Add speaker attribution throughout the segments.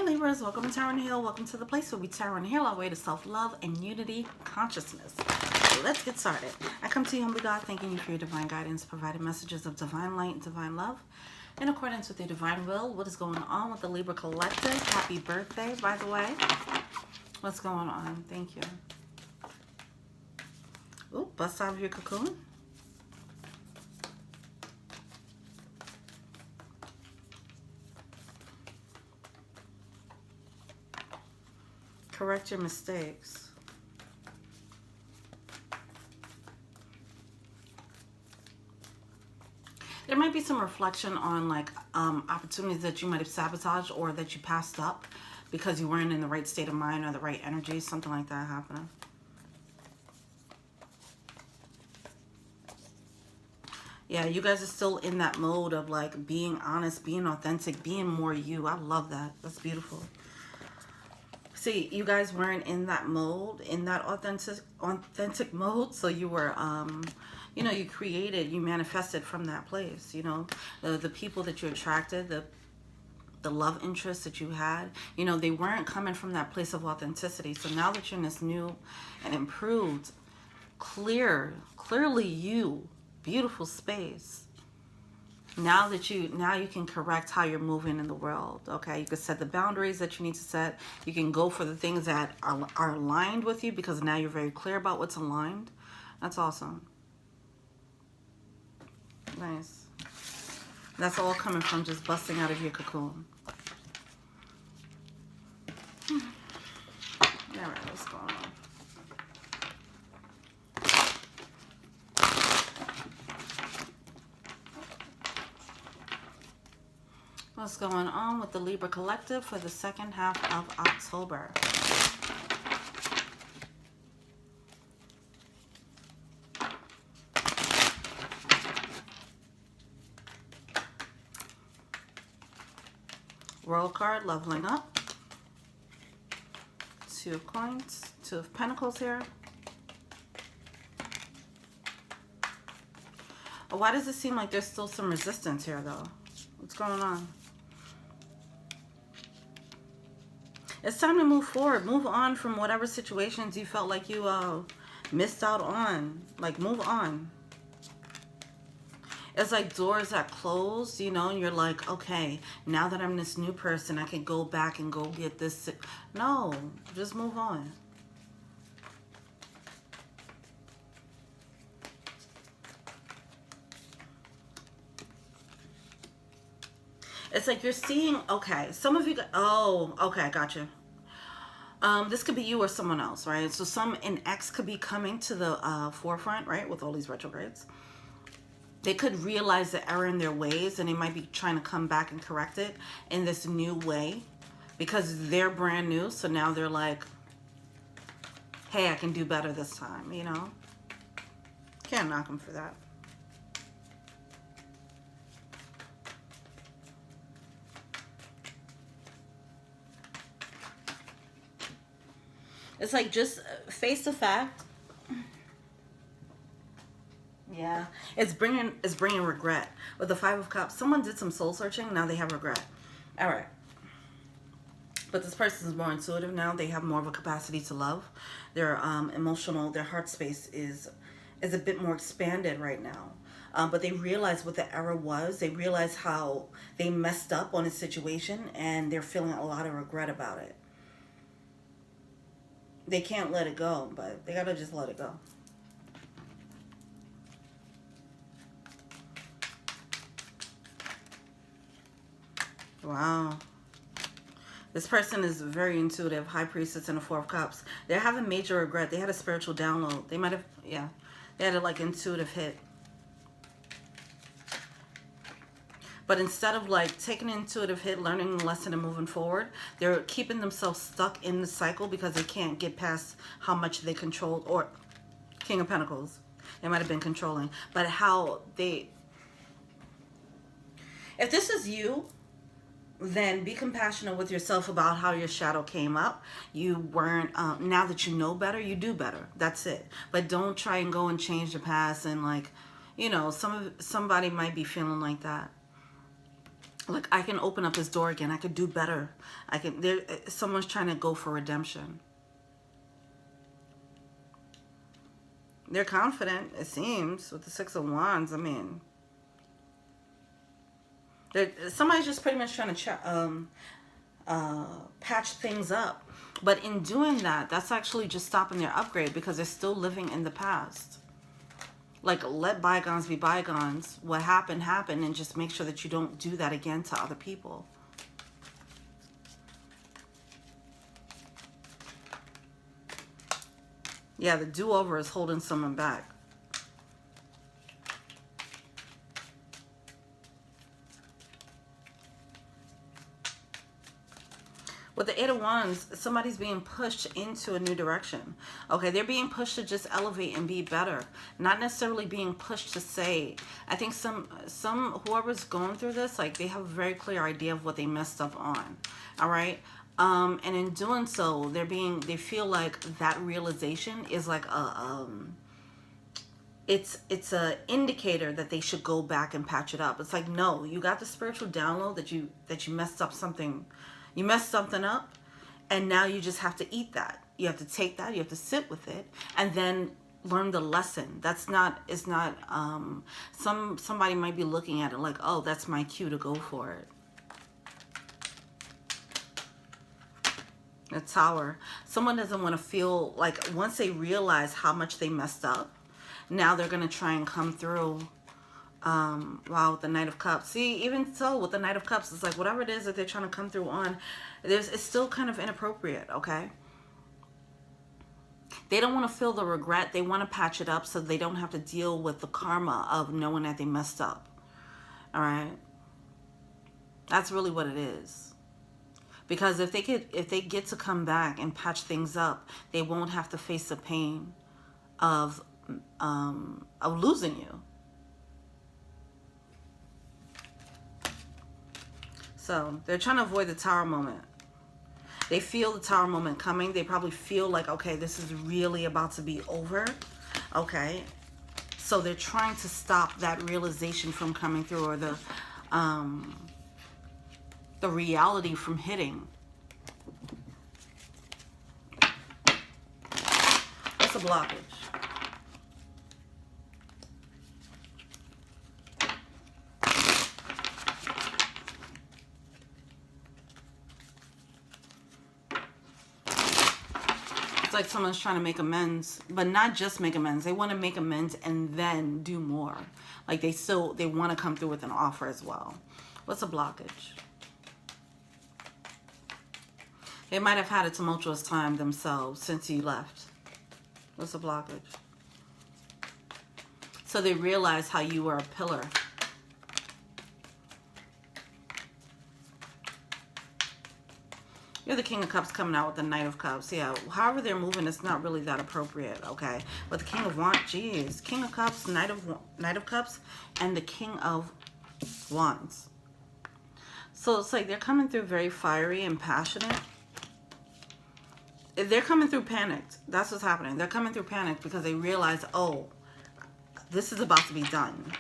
Speaker 1: Libras, welcome to Tarot and Heal. Welcome to the place where we tarot and heal our way to self-love and unity consciousness. So let's get started. I come to you, humbly God, thanking you for your divine guidance, providing messages of divine light and divine love in accordance with your divine will. What is going on with the Libra collective? Happy birthday, by the way. What's going on? Thank you. Ooh, bust out of your cocoon. Correct your mistakes. There might be some reflection on like opportunities that you might have sabotaged or that you passed up because you weren't in the right state of mind or the right energy, something like that happening. Yeah, you guys are still in that mode of like being honest, being authentic, being more you. I love that. That's beautiful. See, you guys weren't in that mode, in that authentic mode. So you were, you know, you created, you manifested from that place. You know, the people that you attracted, the love interests that you had, you know, they weren't coming from that place of authenticity. So now that you're in this new and improved, clearly you, beautiful space. Now you can correct how you're moving in the world. Okay, you can set the boundaries that you need to set. You can go for the things that are aligned with you because now you're very clear about what's aligned. That's awesome. Nice. That's all coming from just busting out of your cocoon. All right, what's going on? What's going on with the Libra collective for the second half of October? Royal card, leveling up. Two of coins, two of pentacles here. Why does it seem like there's still some resistance here though? What's going on? It's time to move forward. Move on from whatever situations you felt like you missed out on. Like, move on. It's like doors that closed, you know, and you're like, okay, now that I'm this new person, I can go back and go get this. No, just move on. It's like you're seeing, okay, some of you, oh, okay, I got you. This could be you or someone else, right? So an ex could be coming to the forefront, right, with all these retrogrades. They could realize the error in their ways, and they might be trying to come back and correct it in this new way because they're brand new. So now they're like, hey, I can do better this time, you know? Can't knock them for that. It's like just face the fact. Yeah, it's bringing regret. With the Five of Cups, someone did some soul searching. Now they have regret. All right. But this person is more intuitive now. They have more of a capacity to love. Their emotional, their heart space is a bit more expanded right now. But they realize what the error was. They realize how they messed up on a situation, and they're feeling a lot of regret about it. They can't let it go, but they gotta just let it go. Wow. This person is very intuitive. High Priestess and the Four of Cups. They're having major regret. They had a spiritual download. They might have, yeah. They had a like intuitive hit. But instead of like taking an intuitive hit, learning the lesson and moving forward, they're keeping themselves stuck in the cycle because they can't get past how much they control, or King of Pentacles. They might have been controlling. But how they... If this is you, then be compassionate with yourself about how your shadow came up. You weren't... now that you know better, you do better. That's it. But don't try and go and change the past and like, you know, somebody might be feeling like that. Like, I can open up this door again. I could do better. I can, someone's trying to go for redemption. They're confident, it seems, with the Six of Wands. I mean, somebody's just pretty much trying to patch things up. But in doing that, that's actually just stopping their upgrade because they're still living in the past. Like, let bygones be bygones. What happened, happened, and just make sure that you don't do that again to other people. Yeah, the do-over is holding someone back. With the Eight of Wands, somebody's being pushed into a new direction. Okay, they're being pushed to just elevate and be better. Not necessarily being pushed to say. I think whoever's going through this, like, they have a very clear idea of what they messed up on. All right? And in doing so, they feel like that realization is like it's a indicator that they should go back and patch it up. It's like, no, you got the spiritual download that you messed up something. You messed something up, and now you just have to eat that. You have to take that, you have to sit with it, and then learn the lesson. Somebody might be looking at it like, oh, that's my cue to go for it. The Tower. Someone doesn't want to feel like, once they realize how much they messed up, now they're going to try and come through. Wow, with the Knight of Cups. See, even so, with the Knight of Cups, it's like whatever it is that they're trying to come through on, it's still kind of inappropriate, okay? They don't want to feel the regret. They want to patch it up so they don't have to deal with the karma of knowing that they messed up. All right? That's really what it is. Because if they get to come back and patch things up, they won't have to face the pain of losing you. So they're trying to avoid the Tower moment. They feel the Tower moment coming. They probably feel like, okay, this is really about to be over. Okay. So they're trying to stop that realization from coming through, or the reality from hitting. What's a blockage? Like someone's trying to make amends, but not just make amends. They want to make amends and then do more. Like they want to come through with an offer as well. What's a blockage? They might have had a tumultuous time themselves since you left. What's a blockage? So they realize how you were a pillar. You're the King of Cups coming out with the Knight of Cups. Yeah, however they're moving, it's not really that appropriate, okay? But the King of Wands, geez. King of Cups, Knight of Cups, and the King of Wands. So it's like they're coming through very fiery and passionate. They're coming through panicked. That's what's happening. They're coming through panicked because they realize, oh, this is about to be done.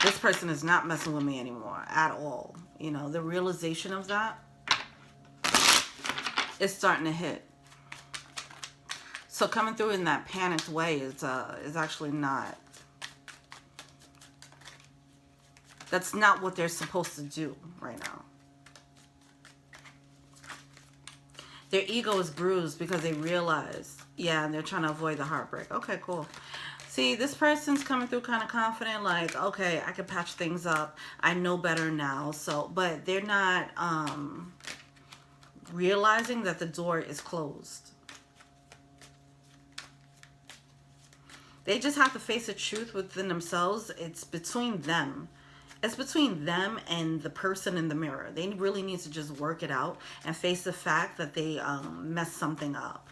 Speaker 1: This person is not messing with me anymore at all. You know, the realization of that is starting to hit. So coming through in that panicked way is actually not. That's not what they're supposed to do right now. Their ego is bruised because they realize, yeah, and they're trying to avoid the heartbreak. Okay, cool. See, this person's coming through kind of confident, like, okay, I can patch things up. I know better now. So, but they're not realizing that the door is closed. They just have to face the truth within themselves. It's between them. It's between them and the person in the mirror. They really need to just work it out and face the fact that they messed something up.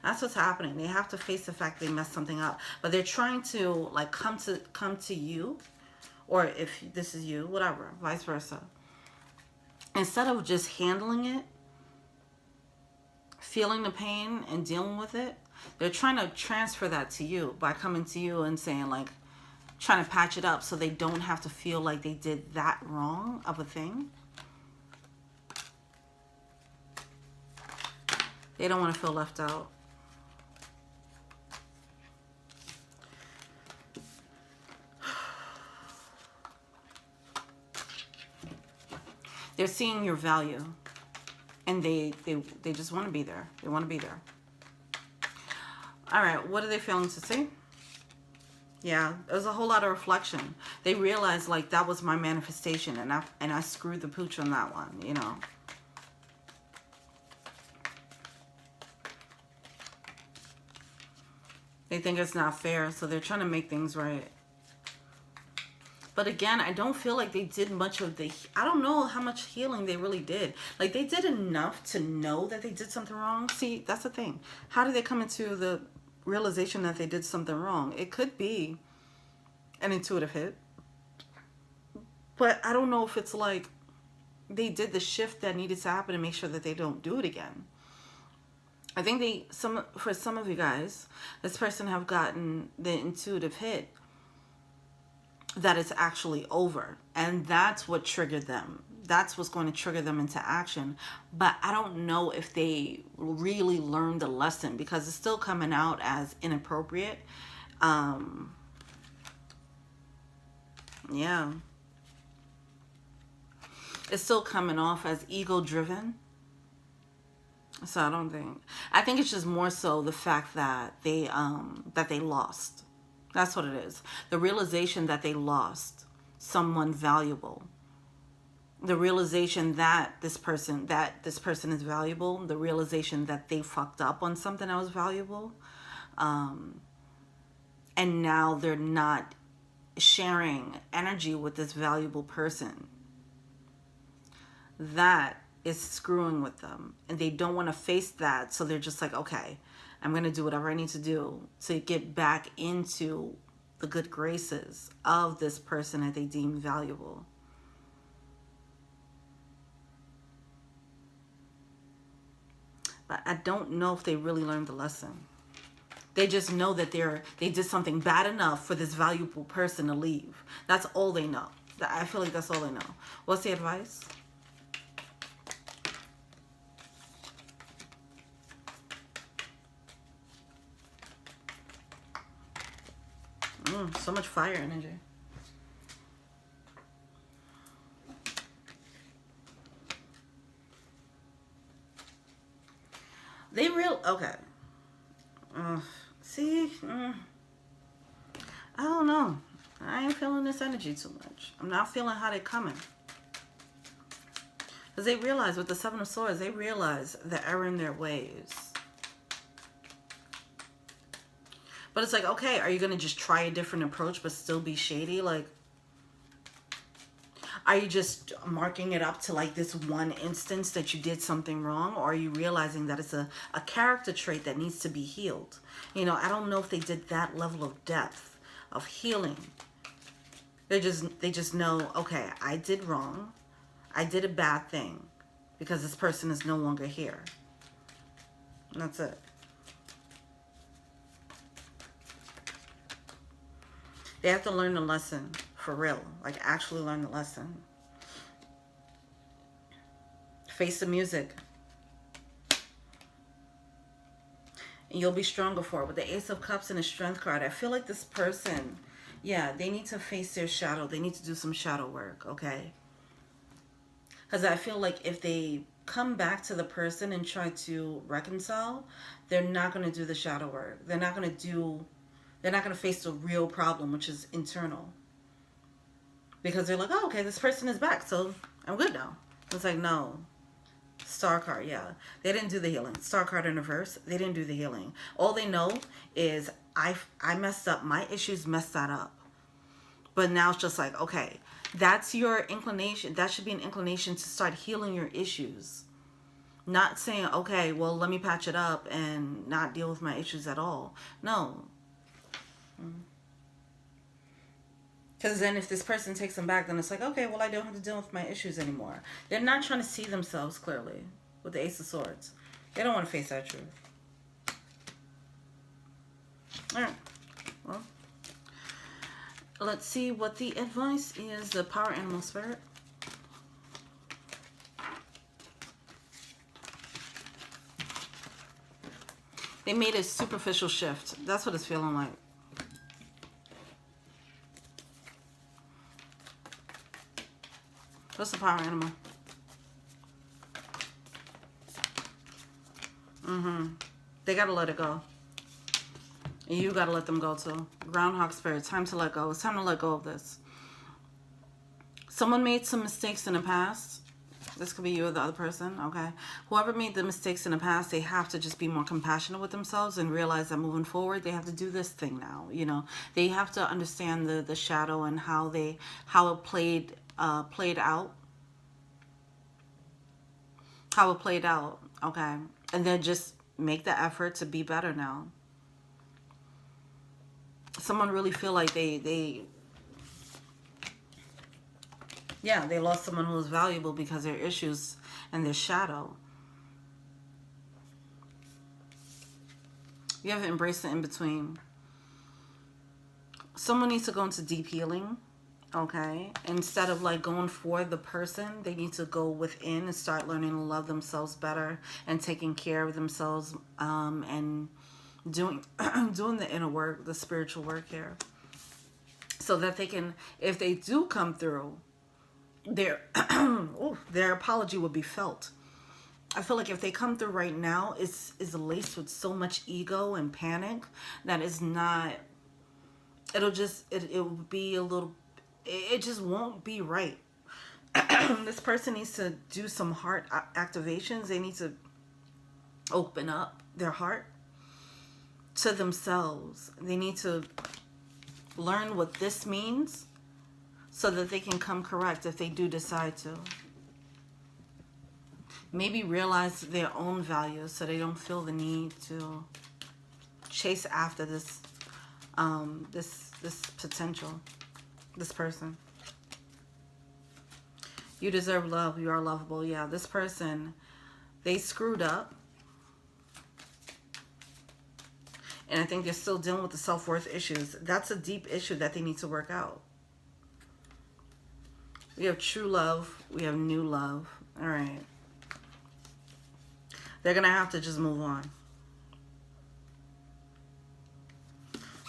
Speaker 1: That's what's happening. They have to face the fact they messed something up. But they're trying to like come to you, or if this is you, whatever, vice versa. Instead of just handling it, feeling the pain and dealing with it, they're trying to transfer that to you by coming to you and saying like, trying to patch it up so they don't have to feel like they did that wrong of a thing. They don't want to feel left out. They're seeing your value, and they just want to be there. They want to be there. All right, what are they failing to see? Yeah, there's a whole lot of reflection. They realize, like, that was my manifestation, and I screwed the pooch on that one, you know. They think it's not fair, so they're trying to make things right. But again, I don't feel like they did much of the... I don't know how much healing they really did. Like, they did enough to know that they did something wrong. See, that's the thing. How did they come into the realization that they did something wrong? It could be an intuitive hit. But I don't know if it's like they did the shift that needed to happen to make sure that they don't do it again. I think for some of you guys, this person have gotten the intuitive hit that it's actually over, and that's what triggered them. That's what's going to trigger them into action. But I don't know if they really learned the lesson, because it's still coming out as inappropriate. Yeah, it's still coming off as ego driven. So I think it's just more so the fact that they lost. That's what it is. The realization that they lost someone valuable. The realization that this person is valuable. The realization that they fucked up on something that was valuable. And now they're not sharing energy with this valuable person. That is screwing with them. And they don't want to face that. So they're just like, okay, I'm going to do whatever I need to do to get back into the good graces of this person that they deem valuable. But I don't know if they really learned the lesson. They just know that they did something bad enough for this valuable person to leave. That's all they know. I feel like that's all they know. What's the advice? So much fire energy. Okay. See, I don't know. I ain't feeling this energy too much. I'm not feeling how they're coming. Because they realize with the Seven of Swords, they realize the error in their ways. But it's like, okay, are you going to just try a different approach but still be shady? Like, are you just marking it up to like this one instance that you did something wrong? Or are you realizing that it's a character trait that needs to be healed? You know, I don't know if they did that level of depth of healing. They just know, okay, I did wrong. I did a bad thing because this person is no longer here. And that's it. They have to learn the lesson for real. Like, actually learn the lesson. Face the music. And you'll be stronger for it. With the Ace of Cups and the Strength card, I feel like this person, yeah, they need to face their shadow. They need to do some shadow work, okay? Because I feel like if they come back to the person and try to reconcile, they're not going to do the shadow work. They're not going to face the real problem, which is internal. Because they're like, oh, okay, this person is back, so I'm good now. It's like, no. Star card, yeah. They didn't do the healing. Star card in reverse, they didn't do the healing. All they know is I messed up. My issues messed that up. But now it's just like, okay, that's your inclination. That should be an inclination to start healing your issues. Not saying, okay, well, let me patch it up and not deal with my issues at all. No. Because then if this person takes them back, then it's like, okay, well, I don't have to deal with my issues anymore. They're not trying to see themselves clearly with the Ace of Swords. They don't want to face that truth. All right. Well, Let's see what the advice is. The power animal spirit. They made a superficial shift. That's what it's feeling like. What's the power animal? They gotta let it go. And you gotta let them go too. Groundhog spirit, time to let go. It's time to let go of this. Someone made some mistakes in the past. This could be you or the other person, okay? Whoever made the mistakes in the past, they have to just be more compassionate with themselves and realize that moving forward, they have to do this thing now, you know? They have to understand the shadow and how it played out. How it played out, okay? And then just make the effort to be better now. Someone really feel like they lost someone who was valuable because of their issues and their shadow. You have to embrace the in-between. Someone needs to go into deep healing, okay? Instead of like going for the person, they need to go within and start learning to love themselves better and taking care of themselves, and doing the inner work, the spiritual work here, so that they can, if they do come through, their apology will be felt. I feel like if they come through right now, is laced with so much ego and panic that is not. It will be a little. It just won't be right. This person needs to do some heart activations. They need to open up their heart to themselves. They need to learn what this means so that they can come correct if they do decide to. Maybe realize their own values so they don't feel the need to chase after this potential, this person. You deserve love. You are lovable. Yeah, this person, they screwed up. And I think they're still dealing with the self-worth issues. That's a deep issue that they need to work out. We have true love. We have new love. All right. They're going to have to just move on.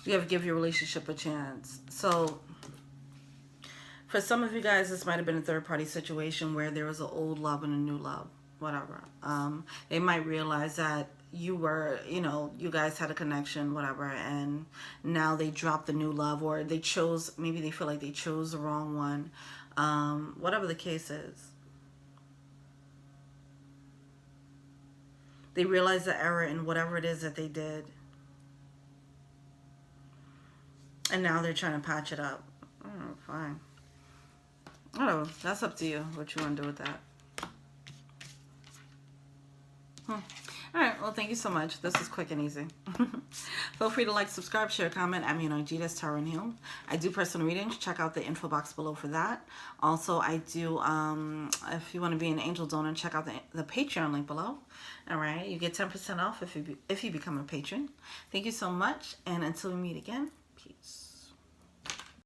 Speaker 1: You have to give your relationship a chance. So, for some of you guys, this might have been a third-party situation where there was an old love and a new love. Whatever. They might realize that you were, you guys had a connection, whatever, and now they dropped the new love, or they chose, maybe they feel like they chose the wrong one. Whatever the case is. They realize the error in whatever it is that they did. And now they're trying to patch it up. Oh, fine. Oh, that's up to you, what you want to do with that. All right, well, thank you so much. This is quick and easy. Feel free to like, subscribe, share, comment. I'm Judy, Tarot and Heal. I do personal readings. Check out the info box below for that. Also, I do, if you want to be an angel donor, check out the Patreon link below. All right, you get 10% off if you become a patron. Thank you so much, and until we meet again, peace.